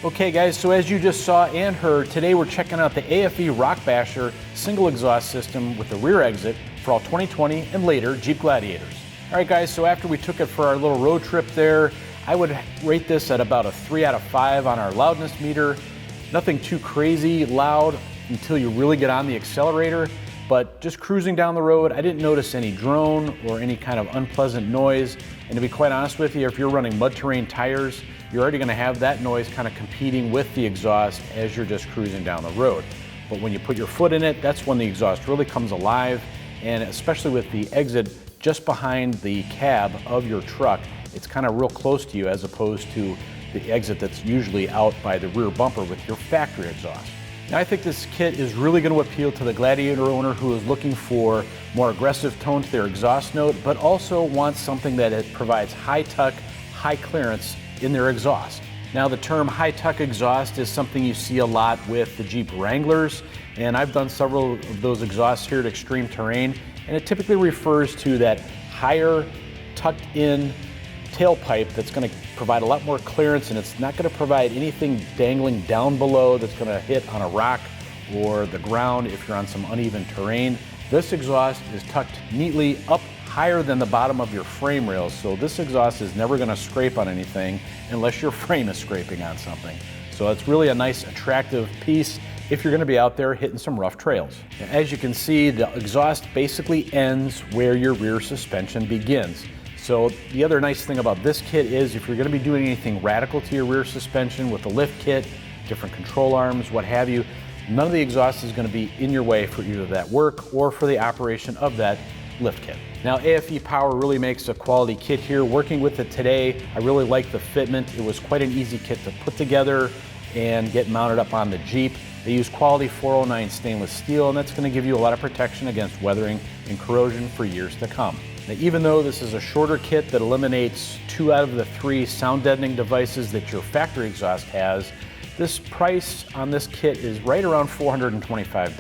Okay guys, so as you just saw and heard, today we're checking out the AFE Rock Basher single exhaust system with the rear exit for all 2020 and later Jeep Gladiators. All right guys, so after we took it for our little road trip there, I would rate this at about a 3 out of 5 on our loudness meter. Nothing too crazy loud until you really get on the accelerator, but just cruising down the road, I didn't notice any drone or any kind of unpleasant noise. And to be quite honest with you, if you're running mud terrain tires, you're already gonna have that noise kind of competing with the exhaust as you're just cruising down the road. But when you put your foot in it, that's when the exhaust really comes alive. And especially with the exit just behind the cab of your truck, it's kind of real close to you as opposed to the exit that's usually out by the rear bumper with your factory exhaust. Now I think this kit is really going to appeal to the Gladiator owner who is looking for more aggressive tone to their exhaust note, but also wants something that it provides high tuck, high clearance in their exhaust. Now the term high tuck exhaust is something you see a lot with the Jeep Wranglers, and I've done several of those exhausts here at Extreme Terrain, and it typically refers to that higher tucked in tailpipe that's going to provide a lot more clearance, and it's not going to provide anything dangling down below that's going to hit on a rock or the ground if you're on some uneven terrain. This exhaust is tucked neatly up higher than the bottom of your frame rails, so this exhaust is never going to scrape on anything unless your frame is scraping on something. So it's really a nice attractive piece if you're going to be out there hitting some rough trails. As you can see, the exhaust basically ends where your rear suspension begins. So the other nice thing about this kit is if you're going to be doing anything radical to your rear suspension with the lift kit, different control arms, what have you, none of the exhaust is going to be in your way for either that work or for the operation of that lift kit. Now AFE Power really makes a quality kit here. Working with it today, I really like the fitment. It was quite an easy kit to put together and get mounted up on the Jeep. They use quality 409 stainless steel, and that's going to give you a lot of protection against weathering and corrosion for years to come. Now, even though this is a shorter kit that eliminates 2 out of the 3 sound deadening devices that your factory exhaust has, this price on this kit is right around $425.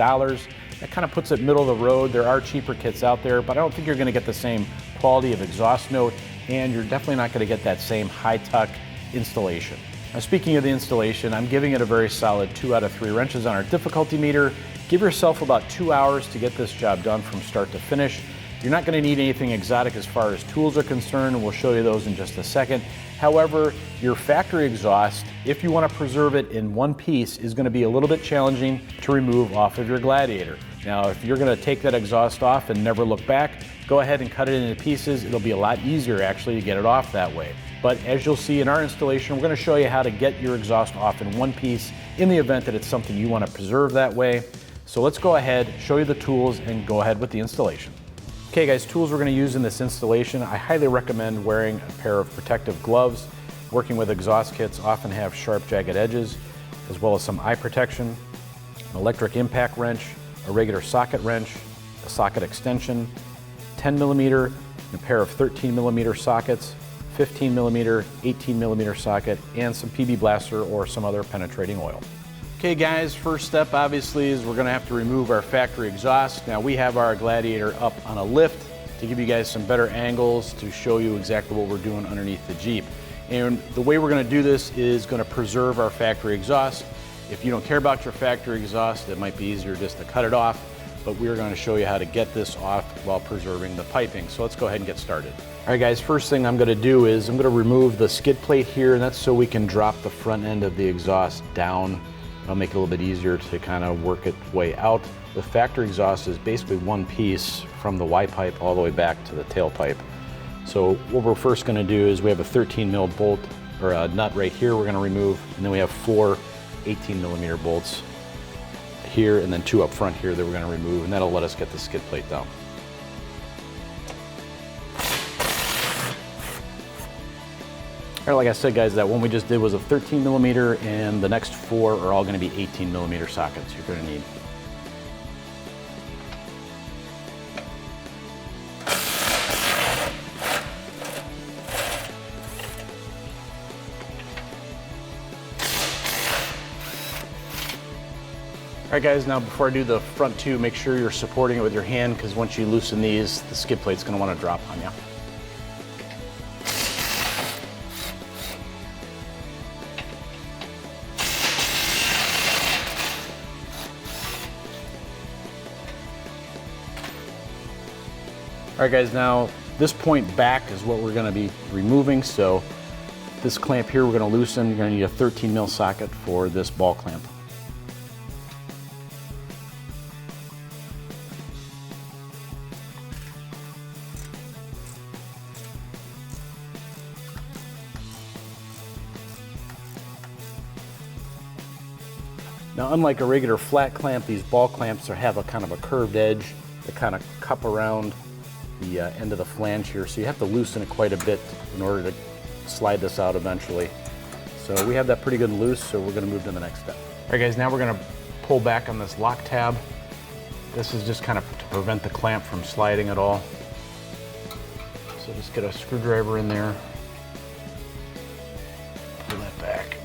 That kind of puts it middle of the road. There are cheaper kits out there, but I don't think you're going to get the same quality of exhaust note, and you're definitely not going to get that same high tuck installation. Now, speaking of the installation, I'm giving it a very solid 2 out of 3 wrenches on our difficulty meter. Give yourself about 2 hours to get this job done from start to finish. You're not going to need anything exotic as far as tools are concerned, and we'll show you those in just a second. However, your factory exhaust, if you want to preserve it in one piece, is going to be a little bit challenging to remove off of your Gladiator. Now, if you're going to take that exhaust off and never look back, go ahead and cut it into pieces. It'll be a lot easier actually to get it off that way. But as you'll see in our installation, we're going to show you how to get your exhaust off in one piece in the event that it's something you want to preserve that way. So let's go ahead, show you the tools, and go ahead with the installation. Okay guys, tools we're going to use in this installation. I highly recommend wearing a pair of protective gloves. Working with exhaust kits often have sharp, jagged edges, as well as some eye protection, an electric impact wrench, a regular socket wrench, a socket extension, 10 millimeter, and a pair of 13 millimeter sockets, 15 millimeter, 18 millimeter socket, and some PB Blaster or some other penetrating oil. Okay guys, first step obviously is we're going to have to remove our factory exhaust. Now we have our Gladiator up on a lift to give you guys some better angles to show you exactly what we're doing underneath the Jeep. And the way we're going to do this is going to preserve our factory exhaust. If you don't care about your factory exhaust, it might be easier just to cut it off, but we're going to show you how to get this off while preserving the piping. So let's go ahead and get started. All right guys, first thing I'm going to do is I'm going to remove the skid plate here, and that's so we can drop the front end of the exhaust down. It'll make it a little bit easier to kind of work its way out. The factory exhaust is basically one piece from the Y pipe all the way back to the tailpipe. So what we're first going to do is we have a 13 mil bolt or a nut right here we're going to remove, and then we have 4 18 millimeter bolts here and then 2 up front here that we're going to remove, and that'll let us get the skid plate down. All right, like I said guys, that one we just did was a 13 millimeter, and the next 4 are all going to be 18 millimeter sockets you're going to need. All right guys, now before I do the front 2, make sure you're supporting it with your hand, because once you loosen these, the skid plate's going to want to drop on you. All right guys, now this point back is what we're gonna be removing. So this clamp here we're gonna loosen. You're gonna need a 13 mil socket for this ball clamp. Now, unlike a regular flat clamp, these ball clamps have a kind of a curved edge that kind of cup around the end of the flange here. So you have to loosen it quite a bit in order to slide this out eventually. So we have that pretty good and loose, so we're gonna move to the next step. All right guys, now we're gonna pull back on this lock tab. This is just kind of to prevent the clamp from sliding at all. So just get a screwdriver in there, pull that back.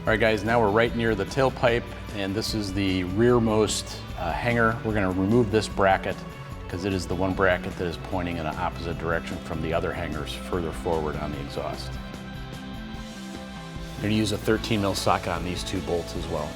All right guys, now we're right near the tailpipe, and this is the rearmost hanger. We're gonna remove this bracket because it is the one bracket that is pointing in an opposite direction from the other hangers further forward on the exhaust. You're gonna use a 13 mil socket on these two bolts as well.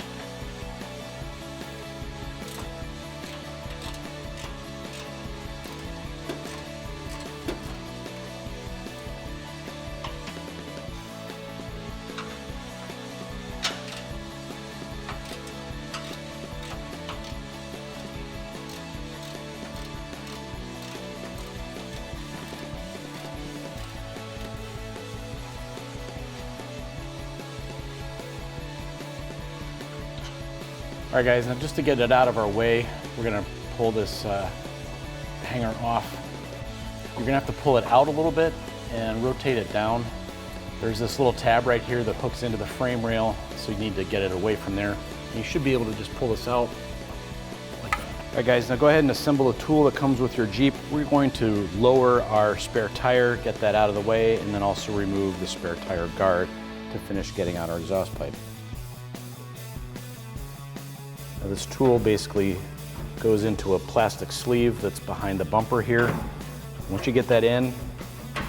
All right guys, now just to get it out of our way, we're gonna pull this hanger off. You're gonna have to pull it out a little bit and rotate it down. There's this little tab right here that hooks into the frame rail, so you need to get it away from there. And you should be able to just pull this out like that. All right guys, now go ahead and assemble a tool that comes with your Jeep. We're going to lower our spare tire, get that out of the way, and then also remove the spare tire guard to finish getting out our exhaust pipe. Now this tool basically goes into a plastic sleeve that's behind the bumper here. Once you get that in,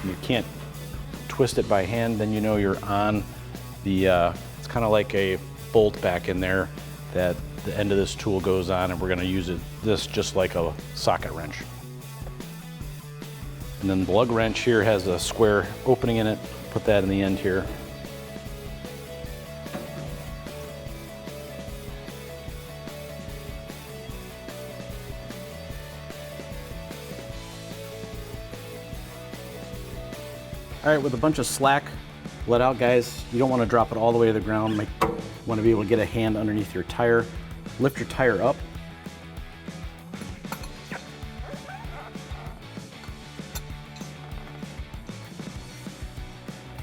you can't twist it by hand, then you know you're on the, it's kind of like a bolt back in there that the end of this tool goes on, and we're gonna use this just like a socket wrench. And then the lug wrench here has a square opening in it, put that in the end here. All right, with a bunch of slack let out, guys, you don't want to drop it all the way to the ground. You want to be able to get a hand underneath your tire. Lift your tire up.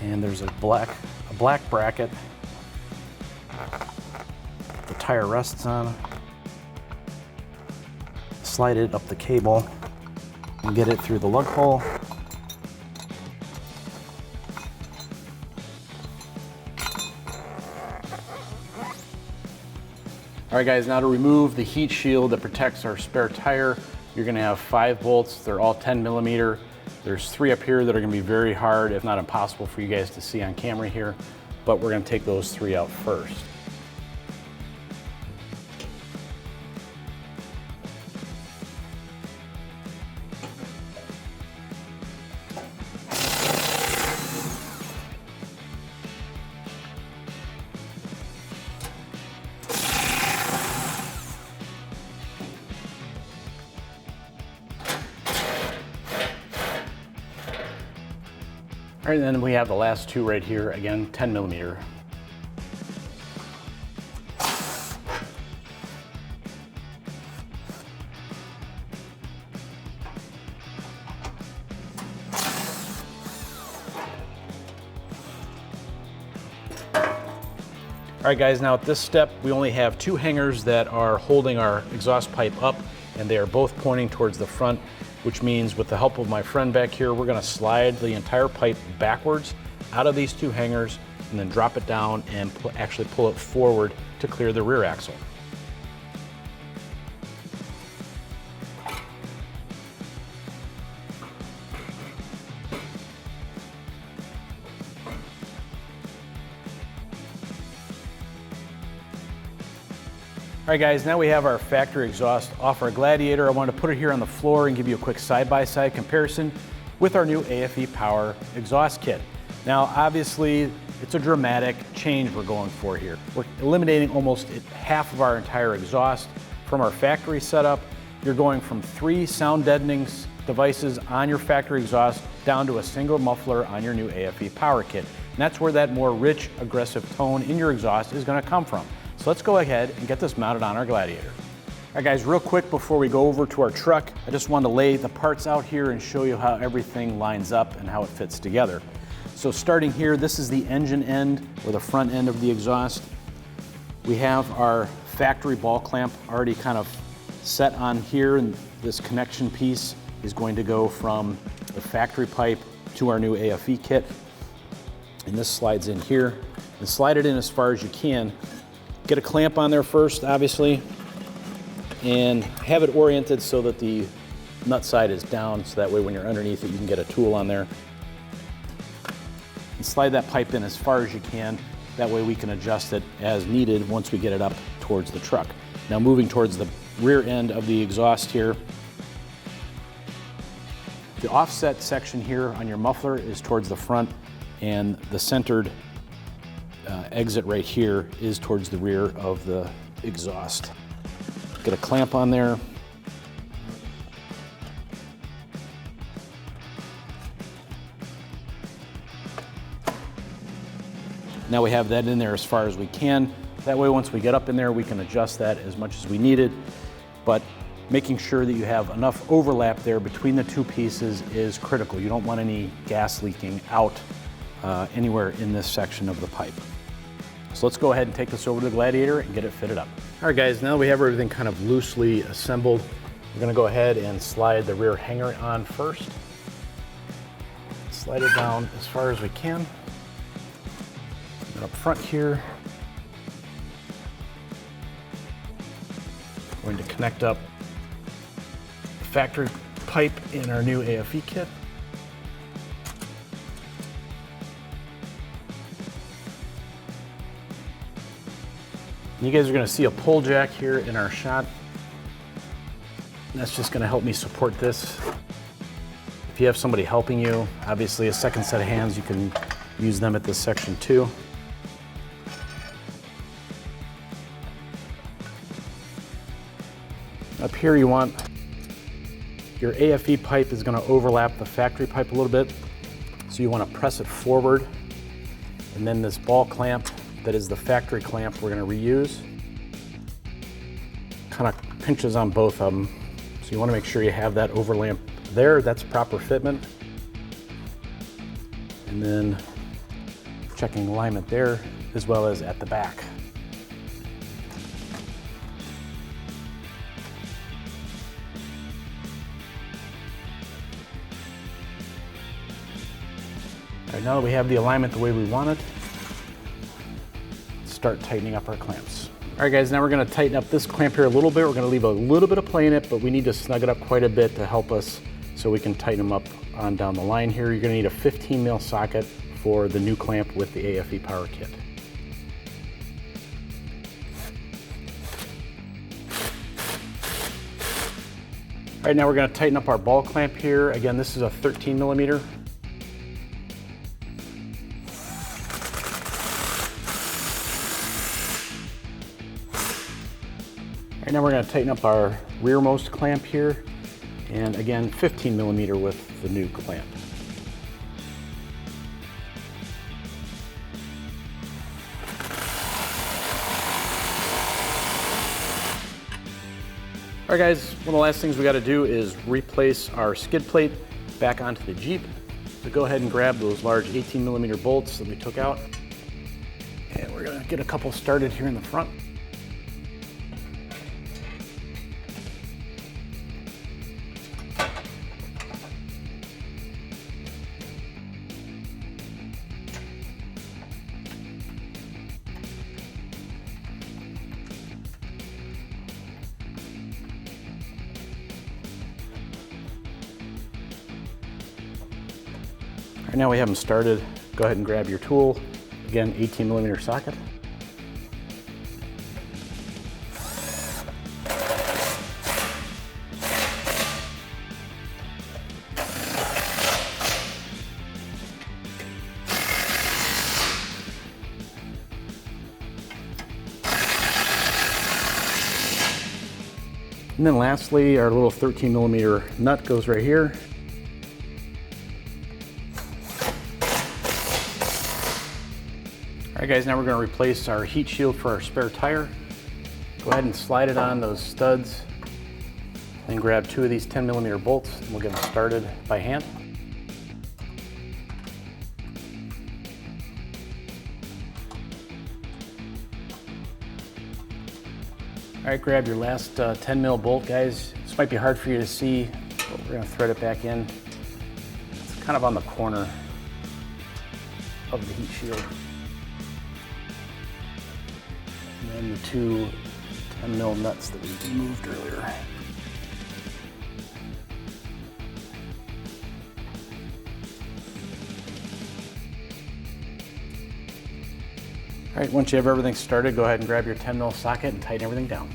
And there's a black bracket the tire rests on. Slide it up the cable and get it through the lug hole. All right guys, now to remove the heat shield that protects our spare tire, you're gonna have 5 bolts. They're all 10 millimeter. There's 3 up here that are gonna be very hard, if not impossible for you guys to see on camera here, but we're gonna take those 3 out first. All right, and then we have the last 2 right here, again, 10 millimeter. All right guys, now at this step, we only have 2 hangers that are holding our exhaust pipe up, and they are both pointing towards the front, which means with the help of my friend back here, we're gonna slide the entire pipe backwards out of these 2 hangers and then drop it down and actually pull it forward to clear the rear axle. All right guys, now we have our factory exhaust off our Gladiator. I want to put it here on the floor and give you a quick side-by-side comparison with our new AFE Power exhaust kit. Now obviously it's a dramatic change we're going for here. We're eliminating almost half of our entire exhaust from our factory setup. You're going from 3 sound deadening devices on your factory exhaust down to a single muffler on your new AFE Power kit. And that's where that more rich, aggressive tone in your exhaust is going to come from. So let's go ahead and get this mounted on our Gladiator. All right guys, real quick before we go over to our truck, I just wanted to lay the parts out here and show you how everything lines up and how it fits together. So starting here, this is the engine end or the front end of the exhaust. We have our factory ball clamp already kind of set on here, and this connection piece is going to go from the factory pipe to our new AFE kit. And this slides in here. And slide it in as far as you can. Get a clamp on there first, obviously, and have it oriented so that the nut side is down, so that way when you're underneath it, you can get a tool on there. And slide that pipe in as far as you can. That way we can adjust it as needed once we get it up towards the truck. Now moving towards the rear end of the exhaust here. The offset section here on your muffler is towards the front, and the centered exit right here is towards the rear of the exhaust. Get a clamp on there. Now we have that in there as far as we can. That way once we get up in there, we can adjust that as much as we need it. But making sure that you have enough overlap there between the two pieces is critical. You don't want any gas leaking out anywhere in this section of the pipe. So let's go ahead and take this over to the Gladiator and get it fitted up. All right guys, now that we have everything kind of loosely assembled, we're gonna go ahead and slide the rear hanger on first. Slide it down as far as we can. And up front here, we're going to connect up the factory pipe in our new AFE kit. You guys are going to see a pull jack here in our shot. And that's just going to help me support this. If you have somebody helping you, obviously a second set of hands, you can use them at this section too. Up here you want your AFE pipe is going to overlap the factory pipe a little bit. So you want to press it forward. And then this ball clamp that is the factory clamp we're going to reuse. Kind of pinches on both of them. So you want to make sure you have that overlap there. That's proper fitment. And then checking alignment there as well as at the back. All right, now that we have the alignment the way we want it, start tightening up our clamps. All right guys, now we're gonna tighten up this clamp here a little bit. We're gonna leave a little bit of play in it, but we need to snug it up quite a bit to help us so we can tighten them up on down the line here. You're gonna need a 15 mil socket for the new clamp with the AFE Power kit. All right, now we're gonna tighten up our ball clamp here. Again, this is a 13 millimeter. And now we're going to tighten up our rearmost clamp here, and again 15 millimeter with the new clamp. All right guys, one of the last things we got to do is replace our skid plate back onto the Jeep. So go ahead and grab those large 18 millimeter bolts that we took out, and we're going to get a couple started here in the front. All right, now we have them started. Go ahead and grab your tool. Again, 18 millimeter socket. And then lastly, our little 13mm nut goes right here. All right guys, now we're going to replace our heat shield for our spare tire. Go ahead and slide it on those studs. Then grab 2 of these 10mm bolts and we'll get them started by hand. All right, grab your last 10mm bolt, guys. This might be hard for you to see, but we're going to thread it back in. It's kind of on the corner of the heat shield. And then the 2 10mm nuts that we removed earlier. All right, once you have everything started, go ahead and grab your 10mm socket and tighten everything down.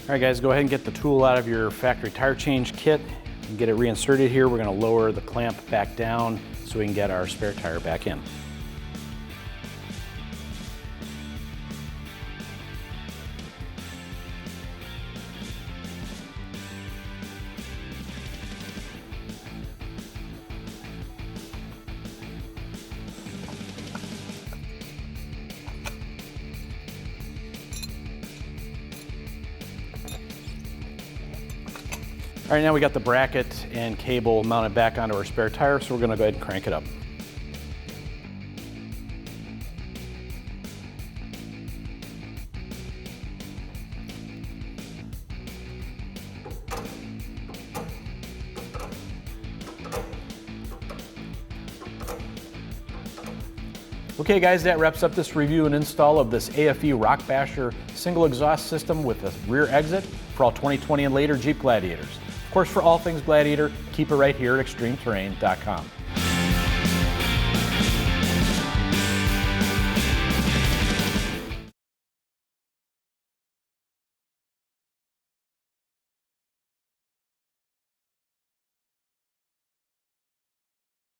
All right guys, go ahead and get the tool out of your factory tire change kit and get it reinserted here. We're going to lower the clamp back down so we can get our spare tire back in. All right, now we got the bracket and cable mounted back onto our spare tire, so we're going to go ahead and crank it up. Okay guys, that wraps up this review and install of this AFE Rock Basher single exhaust system with a rear exit for all 2020 and later Jeep Gladiators. Of course, for all things Gladiator, keep it right here at ExtremeTerrain.com.